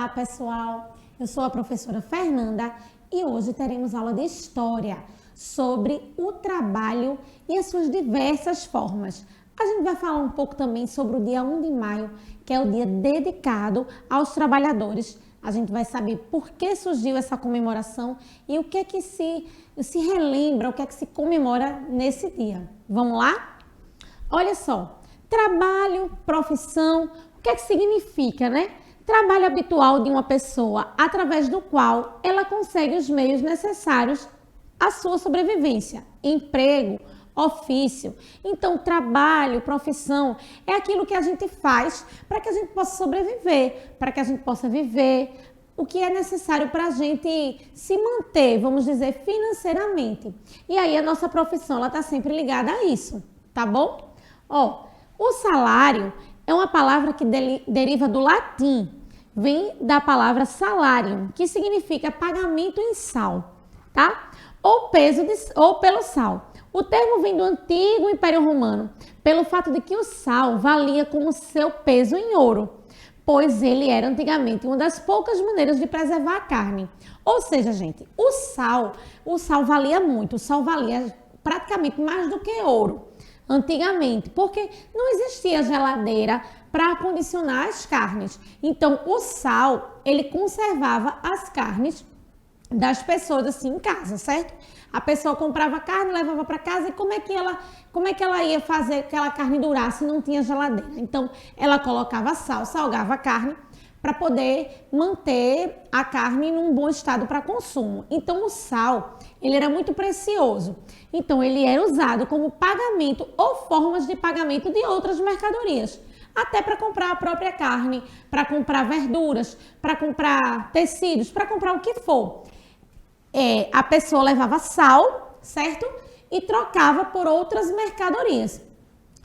Olá, pessoal! Eu sou a professora Fernanda e hoje teremos aula de História sobre o trabalho e as suas diversas formas. A gente vai falar um pouco também sobre o dia 1 de maio, que é o dia dedicado aos trabalhadores. A gente vai saber por que surgiu essa comemoração e o que é que se relembra, o que é que se comemora nesse dia. Vamos lá? Olha só, trabalho, profissão, o que é que significa, né? Trabalho habitual de uma pessoa através do qual ela consegue os meios necessários à sua sobrevivência, emprego, ofício. Então, trabalho, profissão é aquilo que a gente faz para que a gente possa sobreviver, para que a gente possa viver o que é necessário para a gente se manter, vamos dizer, financeiramente. E aí a nossa profissão, ela está sempre ligada a isso, tá bom? Ó, o salário é uma palavra que deriva do latim, vem da palavra salarium, que significa pagamento em sal, tá? Ou pelo sal. O termo vem do antigo Império Romano, pelo fato de que o sal valia como seu peso em ouro, pois ele era antigamente uma das poucas maneiras de preservar a carne. Ou seja, gente, o sal valia muito, o sal valia praticamente mais do que ouro antigamente, porque não existia geladeira para acondicionar as carnes. Então, o sal, ele conservava as carnes das pessoas assim em casa, certo? A pessoa comprava carne, levava para casa e como é que ela ia fazer aquela carne durar se não tinha geladeira? Então, ela colocava sal, salgava a carne para poder manter a carne num bom estado para consumo. Então, o sal, ele era muito precioso. Então, ele era usado como pagamento ou formas de pagamento de outras mercadorias. Até para comprar a própria carne, para comprar verduras, para comprar tecidos, para comprar o que for. A pessoa levava sal, certo? E trocava por outras mercadorias.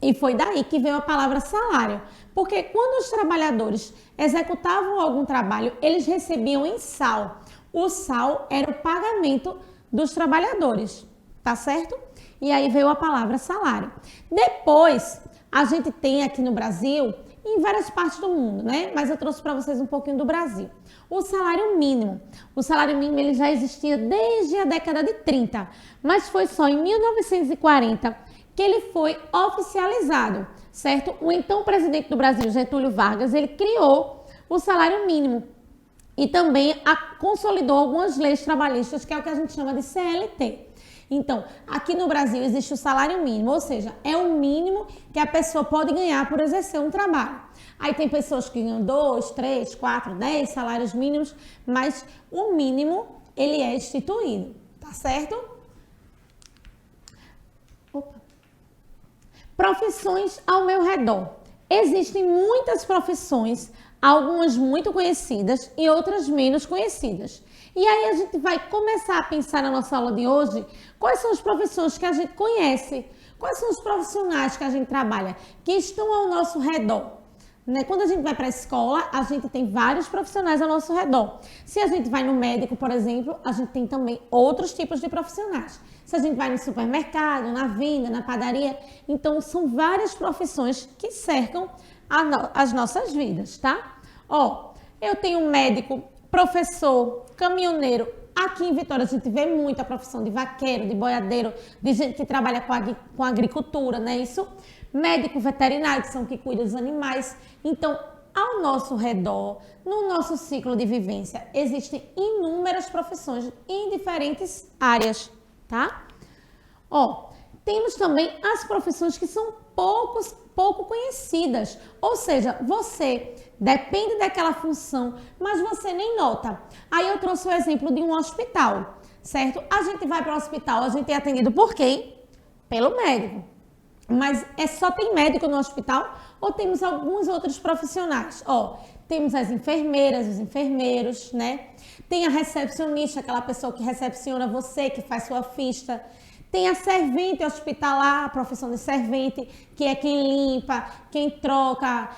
E foi daí que veio a palavra salário. Porque quando os trabalhadores executavam algum trabalho, eles recebiam em sal. O sal era o pagamento dos trabalhadores, tá certo? E aí veio a palavra salário. Depois, a gente tem aqui no Brasil, em várias partes do mundo, né? Mas eu trouxe para vocês um pouquinho do Brasil. O salário mínimo. O salário mínimo ele já existia desde a década de 30, mas foi só em 1940 que ele foi oficializado, certo? O então presidente do Brasil, Getúlio Vargas, ele criou o salário mínimo e também consolidou algumas leis trabalhistas, que é o que a gente chama de CLT. Então, aqui no Brasil existe o salário mínimo, ou seja, é o mínimo que a pessoa pode ganhar por exercer um trabalho. Aí tem pessoas que ganham 2, 3, 4, 10 salários mínimos, mas o mínimo, ele é instituído, tá certo? Opa. Profissões ao meu redor. Existem muitas profissões, algumas muito conhecidas e outras menos conhecidas. E aí a gente vai começar a pensar na nossa aula de hoje, quais são as profissões que a gente conhece, quais são os profissionais que a gente trabalha, que estão ao nosso redor. Né? Quando a gente vai para a escola, a gente tem vários profissionais ao nosso redor. Se a gente vai no médico, por exemplo, a gente tem também outros tipos de profissionais. Se a gente vai no supermercado, na venda, na padaria, então são várias profissões que cercam as nossas vidas, tá? Ó, eu tenho um médico, professor, caminhoneiro. Aqui em Vitória a gente vê muita profissão de vaqueiro, de boiadeiro, de gente que trabalha com agricultura, né? Isso, médico veterinário, que são que cuidam dos animais. Então, ao nosso redor, no nosso ciclo de vivência, existem inúmeras profissões em diferentes áreas, tá? Ó, temos também as profissões que são pouco conhecidas, ou seja, você depende daquela função, mas você nem nota. Aí eu trouxe o exemplo de um hospital, certo? A gente vai para o hospital, a gente é atendido por quem? Pelo médico. Mas só tem médico no hospital ou temos alguns outros profissionais? Ó, temos as enfermeiras, os enfermeiros, né? Tem a recepcionista, aquela pessoa que recepciona você, que faz sua ficha. Tem a servente hospitalar, a profissão de servente, que é quem limpa, quem troca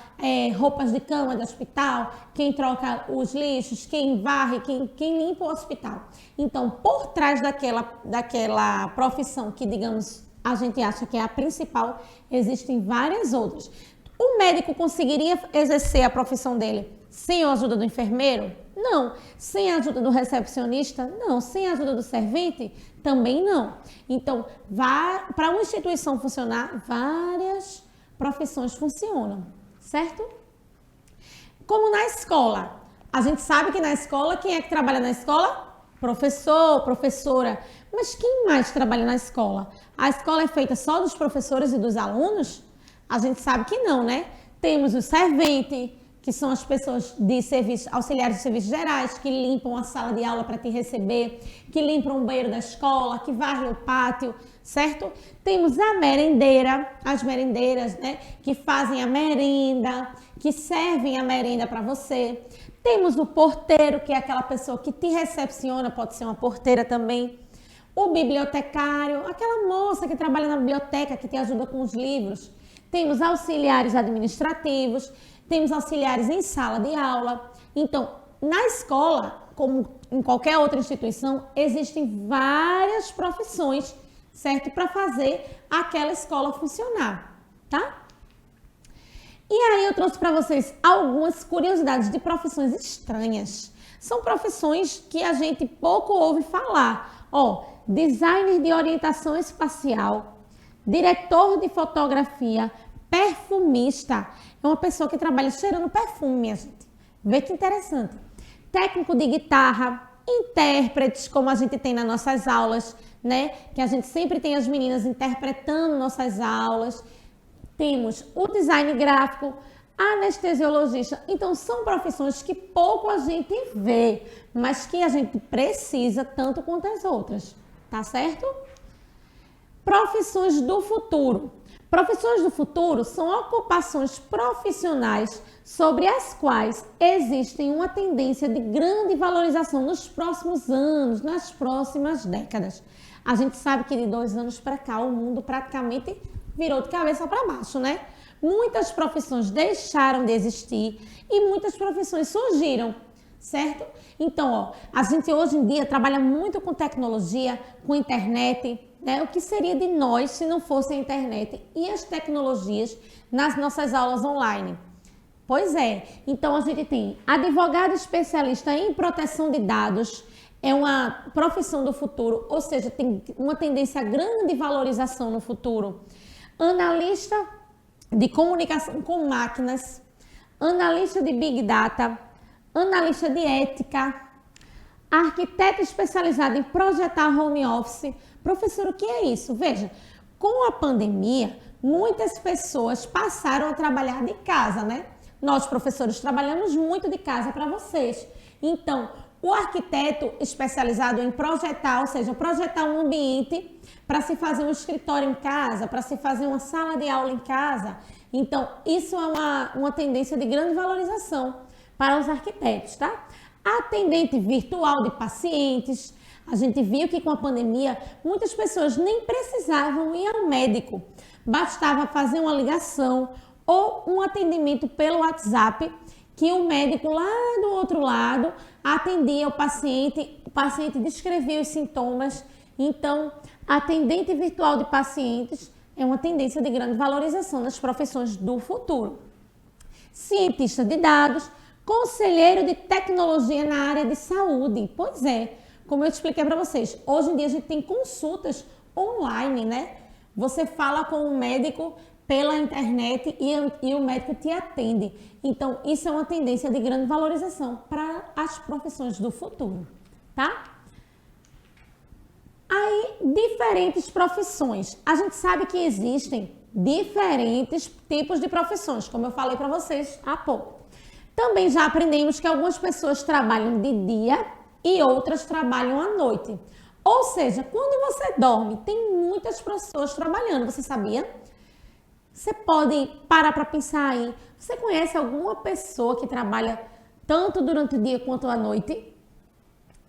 roupas de cama do hospital, quem troca os lixos, quem varre, quem limpa o hospital. Então, por trás daquela profissão que, digamos, a gente acha que é a principal, existem várias outras. O médico conseguiria exercer a profissão dele Sem a ajuda do enfermeiro? Não. Sem a ajuda do recepcionista? Não. Sem a ajuda do servente? Também não. Então, para uma instituição funcionar, várias profissões funcionam, certo? Como na escola. A gente sabe que na escola, quem é que trabalha na escola? Professor, professora. Mas quem mais trabalha na escola? A escola é feita só dos professores e dos alunos? A gente sabe que não, né? Temos o servente, que são as pessoas de serviço, auxiliares de serviços gerais, que limpam a sala de aula para te receber, que limpam o banheiro da escola, que varrem o pátio, certo? Temos a merendeira, as merendeiras, né? Que fazem a merenda, que servem a merenda para você. Temos o porteiro, que é aquela pessoa que te recepciona, pode ser uma porteira também. O bibliotecário, aquela moça que trabalha na biblioteca, que te ajuda com os livros. Temos auxiliares administrativos, temos auxiliares em sala de aula. Então, na escola, como em qualquer outra instituição, existem várias profissões, certo? Para fazer aquela escola funcionar, tá? E aí eu trouxe para vocês algumas curiosidades de profissões estranhas. São profissões que a gente pouco ouve falar. Ó, designer de orientação espacial, diretor de fotografia, perfumista. É uma pessoa que trabalha cheirando perfume, minha gente. Vê que interessante. Técnico de guitarra, intérpretes, como a gente tem nas nossas aulas, né? Que a gente sempre tem as meninas interpretando nossas aulas. Temos o design gráfico, anestesiologista. Então, são profissões que pouco a gente vê, mas que a gente precisa tanto quanto as outras, tá certo? Profissões do futuro. Profissões do futuro são ocupações profissionais sobre as quais existem uma tendência de grande valorização nos próximos anos, nas próximas décadas. A gente sabe que de 2 anos para cá o mundo praticamente virou de cabeça para baixo, né? Muitas profissões deixaram de existir e muitas profissões surgiram, certo? Então, ó, a gente hoje em dia trabalha muito com tecnologia, com internet, né? O que seria de nós se não fosse a internet e as tecnologias nas nossas aulas online? Pois é, então a gente tem advogado especialista em proteção de dados, é uma profissão do futuro, ou seja, tem uma tendência a grande valorização no futuro. Analista de comunicação com máquinas, analista de Big Data, analista de ética, arquiteto especializado em projetar home office. Professor, o que é isso? Veja, com a pandemia, muitas pessoas passaram a trabalhar de casa, né? Nós, professores, trabalhamos muito de casa para vocês. Então, o arquiteto especializado em projetar, ou seja, projetar um ambiente para se fazer um escritório em casa, para se fazer uma sala de aula em casa. Então, isso é uma tendência de grande valorização para os arquitetos, tá? Atendente virtual de pacientes. A gente viu que com a pandemia, muitas pessoas nem precisavam ir ao médico. Bastava fazer uma ligação ou um atendimento pelo WhatsApp, que o médico lá do outro lado atendia o paciente descrevia os sintomas. Então, atendente virtual de pacientes é uma tendência de grande valorização nas profissões do futuro. Cientista de dados, conselheiro de tecnologia na área de saúde. Pois é, como eu expliquei para vocês, hoje em dia a gente tem consultas online, né? Você fala com o médico pela internet e o médico te atende. Então, isso é uma tendência de grande valorização para as profissões do futuro, tá? Aí, diferentes profissões. A gente sabe que existem diferentes tipos de profissões, como eu falei para vocês há pouco. Também já aprendemos que algumas pessoas trabalham de dia e outras trabalham à noite. Ou seja, quando você dorme, tem muitas pessoas trabalhando, você sabia? Você pode parar para pensar aí. Você conhece alguma pessoa que trabalha tanto durante o dia quanto à noite?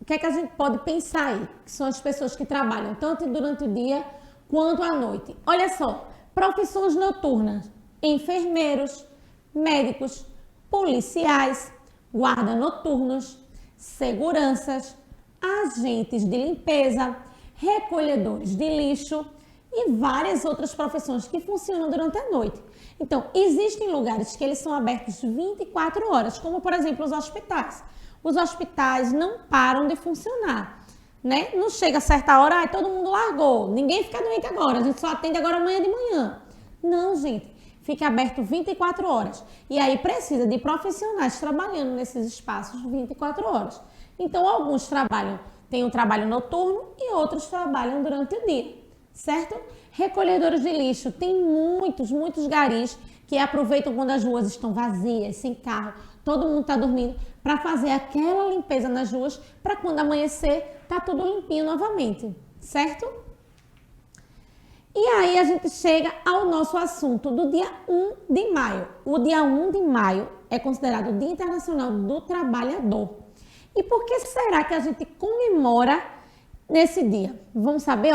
O que é que a gente pode pensar aí? Que são as pessoas que trabalham tanto durante o dia quanto à noite. Olha só, profissões noturnas, enfermeiros, médicos, policiais, guardas noturnos, seguranças, agentes de limpeza, recolhedores de lixo e várias outras profissões que funcionam durante a noite. Então, existem lugares que eles são abertos 24 horas, como por exemplo os hospitais. Os hospitais não param de funcionar, né? Não chega a certa hora, todo mundo largou, ninguém fica doente agora, a gente só atende agora amanhã de manhã. Não, gente, fica aberto 24 horas. E aí precisa de profissionais trabalhando nesses espaços 24 horas. Então, alguns têm um trabalho noturno e outros trabalham durante o dia, certo? Recolhedores de lixo, tem muitos garis que aproveitam quando as ruas estão vazias, sem carro, todo mundo está dormindo, para fazer aquela limpeza nas ruas, para quando amanhecer, tá tudo limpinho novamente, certo? E aí a gente chega ao nosso assunto do dia 1 de maio. O dia 1 de maio é considerado o Dia Internacional do Trabalhador. E por que será que a gente comemora nesse dia? Vamos saber,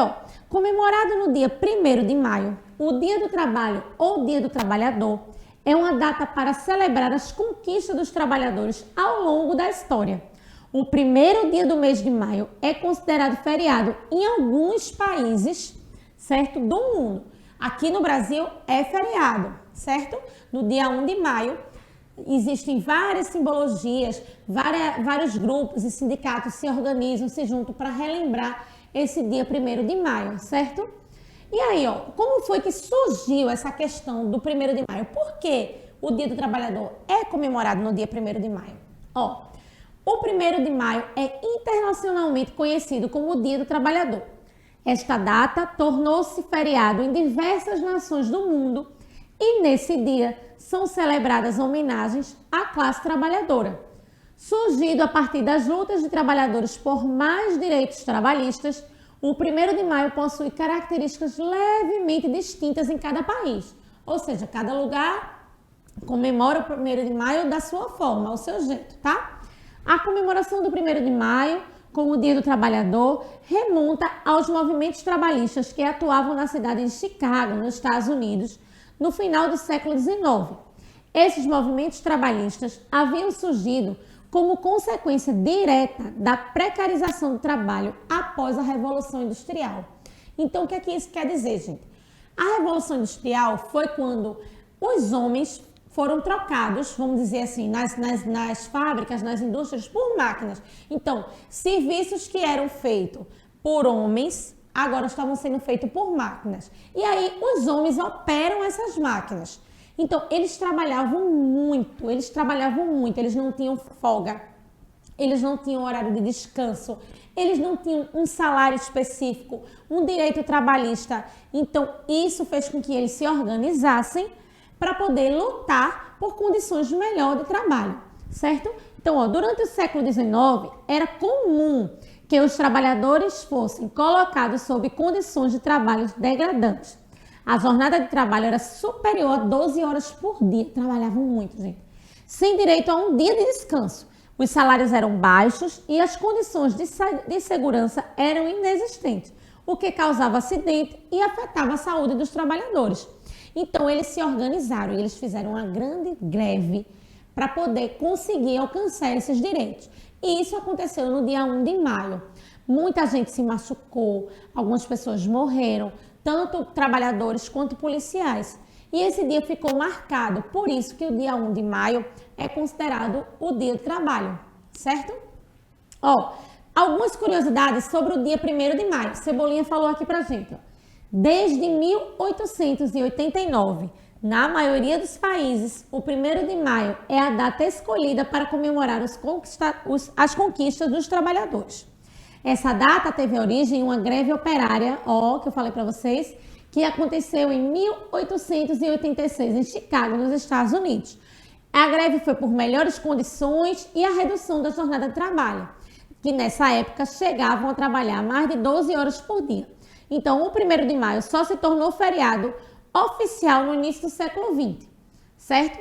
comemorado no dia 1º de maio, o Dia do Trabalho ou Dia do Trabalhador é uma data para celebrar as conquistas dos trabalhadores ao longo da história. O primeiro dia do mês de maio é considerado feriado em alguns países, certo, do mundo. Aqui no Brasil é feriado, certo? No dia 1 de maio. Existem várias simbologias, vários grupos e sindicatos se organizam, se juntam para relembrar esse dia 1º de maio, certo? E aí, como foi que surgiu essa questão do 1º de maio? Por que o Dia do Trabalhador é comemorado no dia 1º de maio? O 1º de maio é internacionalmente conhecido como o Dia do Trabalhador. Esta data tornou-se feriado em diversas nações do mundo e nesse dia são celebradas homenagens à classe trabalhadora. Surgido a partir das lutas de trabalhadores por mais direitos trabalhistas, o 1º de maio possui características levemente distintas em cada país. Ou seja, cada lugar comemora o 1º de maio da sua forma, ao seu jeito, tá? A comemoração do 1º de maio, como o Dia do Trabalhador, remonta aos movimentos trabalhistas que atuavam na cidade de Chicago, nos Estados Unidos, no final do século XIX. Esses movimentos trabalhistas haviam surgido como consequência direta da precarização do trabalho após a Revolução Industrial. Então, o que é que isso quer dizer, gente? A Revolução Industrial foi quando os homens foram trocados, vamos dizer assim, nas fábricas, nas indústrias, por máquinas. Então, serviços que eram feitos por homens, agora estavam sendo feitos por máquinas. E aí, os homens operam essas máquinas. Então, eles trabalhavam muito, eles não tinham folga, eles não tinham horário de descanso, eles não tinham um salário específico, um direito trabalhista. Então, isso fez com que eles se organizassem para poder lutar por condições melhores de trabalho, certo? Então, durante o século XIX, era comum que os trabalhadores fossem colocados sob condições de trabalho degradantes. A jornada de trabalho era superior a 12 horas por dia, trabalhavam muito, gente, sem direito a um dia de descanso. Os salários eram baixos e as condições de segurança eram inexistentes, o que causava acidente e afetava a saúde dos trabalhadores. Então, eles se organizaram e eles fizeram uma grande greve para poder conseguir alcançar esses direitos. E isso aconteceu no dia 1 de maio. Muita gente se machucou, algumas pessoas morreram, tanto trabalhadores quanto policiais. E esse dia ficou marcado, por isso que o dia 1 de maio é considerado o dia do trabalho, certo? Algumas curiosidades sobre o dia 1º de maio. Cebolinha falou aqui pra gente. Desde 1889, na maioria dos países, o 1º de maio é a data escolhida para comemorar as conquistas dos trabalhadores. Essa data teve origem em uma greve operária, que eu falei para vocês, que aconteceu em 1886 em Chicago, nos Estados Unidos. A greve foi por melhores condições e a redução da jornada de trabalho, que nessa época chegavam a trabalhar mais de 12 horas por dia. Então, o 1º de maio só se tornou feriado oficial no início do século XX, certo?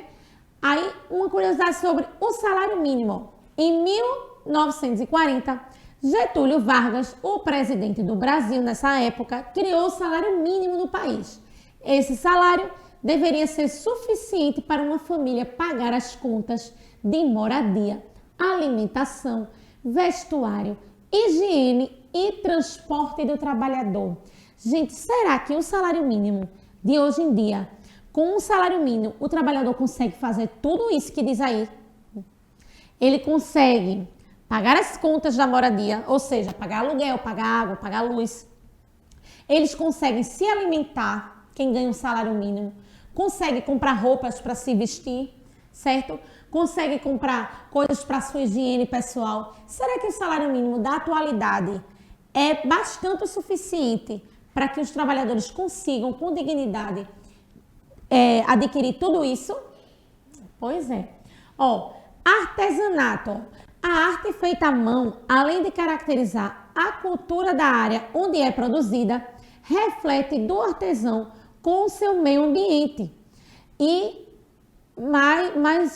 Aí, uma curiosidade sobre o salário mínimo. Em 1940, Getúlio Vargas, o presidente do Brasil nessa época, criou o salário mínimo no país. Esse salário deveria ser suficiente para uma família pagar as contas de moradia, alimentação, vestuário, higiene e transporte do trabalhador. Gente, será que o salário mínimo de hoje em dia Com um salário mínimo, o trabalhador consegue fazer tudo isso que diz aí. Ele consegue pagar as contas da moradia, ou seja, pagar aluguel, pagar água, pagar luz. Eles conseguem se alimentar, quem ganha um salário mínimo. Consegue comprar roupas para se vestir, certo? Consegue comprar coisas para sua higiene pessoal. Será que o salário mínimo da atualidade é bastante o suficiente para que os trabalhadores consigam, com dignidade, adquirir tudo isso? Pois é. Ó, artesanato. A arte feita à mão, além de caracterizar a cultura da área onde é produzida, reflete do artesão com o seu meio ambiente e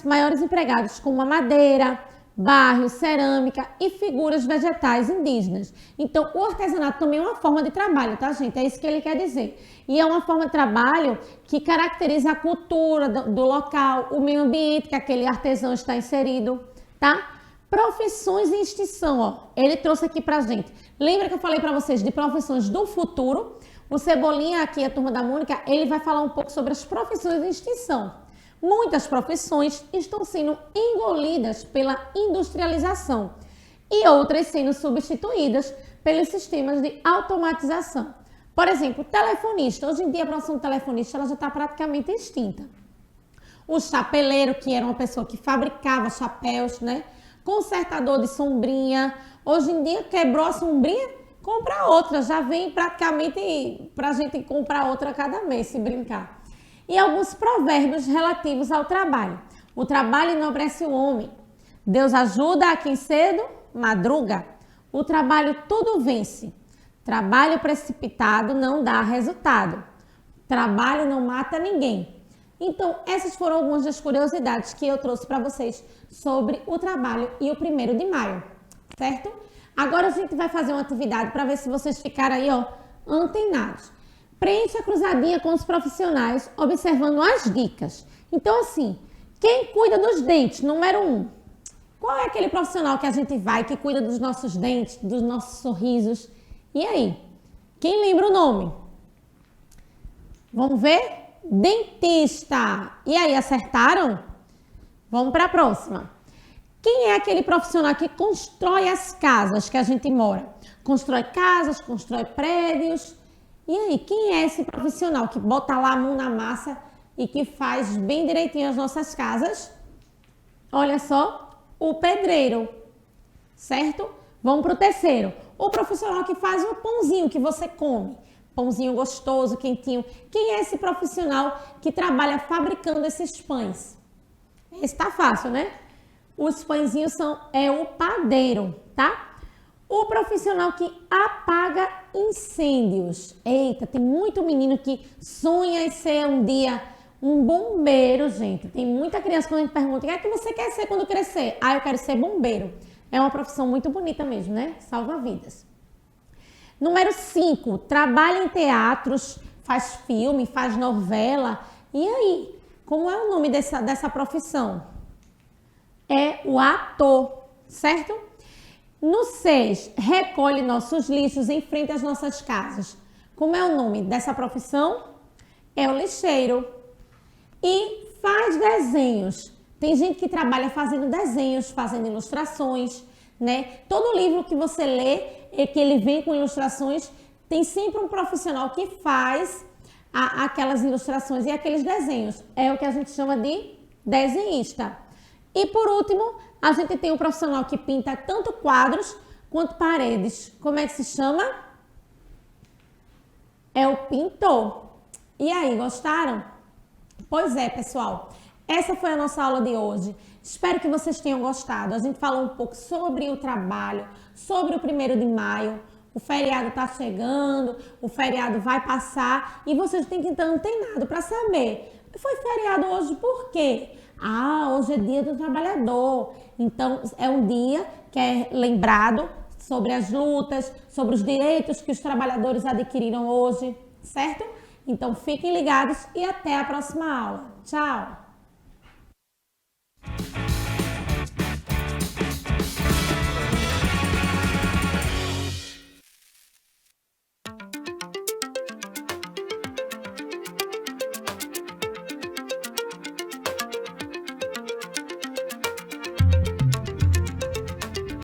maiores empregados como a madeira, barro, cerâmica e figuras vegetais indígenas. Então, o artesanato também é uma forma de trabalho, tá, gente? É isso que ele quer dizer. E é uma forma de trabalho que caracteriza a cultura do local, o meio ambiente que aquele artesão está inserido, tá? Profissões em extinção, ó. Ele trouxe aqui pra gente. Lembra que eu falei pra vocês de profissões do futuro? O Cebolinha aqui, a Turma da Mônica, ele vai falar um pouco sobre as profissões em extinção. Muitas profissões estão sendo engolidas pela industrialização e outras sendo substituídas pelos sistemas de automatização. Por exemplo, telefonista. Hoje em dia a profissão de telefonista ela já está praticamente extinta. O chapeleiro, que era uma pessoa que fabricava chapéus, né? Consertador de sombrinha. Hoje em dia quebrou a sombrinha, compra outra. Já vem praticamente para a gente comprar outra a cada mês, se brincar. E alguns provérbios relativos ao trabalho. O trabalho enobrece o homem. Deus ajuda a quem cedo madruga. O trabalho tudo vence. Trabalho precipitado não dá resultado. Trabalho não mata ninguém. Então, essas foram algumas das curiosidades que eu trouxe para vocês sobre o trabalho e o 1º de maio, certo? Agora a gente vai fazer uma atividade para ver se vocês ficaram aí, ó, antenados. Preencha a cruzadinha com os profissionais, observando as dicas. Então, assim, quem cuida dos dentes, número 1. Qual é aquele profissional que a gente vai, que cuida dos nossos dentes, dos nossos sorrisos? E aí? Quem lembra o nome? Vamos ver? Dentista. E aí, acertaram? Vamos para a próxima. Quem é aquele profissional que constrói as casas que a gente mora? Constrói casas, constrói prédios. E aí, quem é esse profissional que bota lá a mão na massa e que faz bem direitinho as nossas casas? Olha só, o pedreiro, certo? Vamos para o terceiro. O profissional que faz o pãozinho que você come. Pãozinho gostoso, quentinho. Quem é esse profissional que trabalha fabricando esses pães? Esse tá fácil, né? Os pãezinhos é o padeiro, tá? O profissional que apaga incêndios. Eita, tem muito menino que sonha em ser um dia um bombeiro, gente. Tem muita criança quando a gente pergunta, o que é que você quer ser quando crescer? Ah, eu quero ser bombeiro. É uma profissão muito bonita mesmo, né? Salva vidas. Número 5, trabalha em teatros, faz filme, faz novela. E aí, como é o nome dessa profissão? É o ator, certo? No 6, recolhe nossos lixos em frente às nossas casas. Como é o nome dessa profissão? É o lixeiro. E faz desenhos. Tem gente que trabalha fazendo desenhos, fazendo ilustrações, né? Todo livro que você lê, que ele vem com ilustrações, tem sempre um profissional que faz aquelas ilustrações e aqueles desenhos. É o que a gente chama de desenhista. E por último, a gente tem um profissional que pinta tanto quadros quanto paredes. Como é que se chama? É o pintor. E aí, gostaram? Pois é, pessoal. Essa foi a nossa aula de hoje. Espero que vocês tenham gostado. A gente falou um pouco sobre o trabalho, sobre o 1º de maio. O feriado está chegando, o feriado vai passar e vocês têm que estar antenados para saber. Foi feriado hoje por quê? Ah, hoje é dia do trabalhador. Então, é um dia que é lembrado sobre as lutas, sobre os direitos que os trabalhadores adquiriram hoje, certo? Então, fiquem ligados e até a próxima aula. Tchau!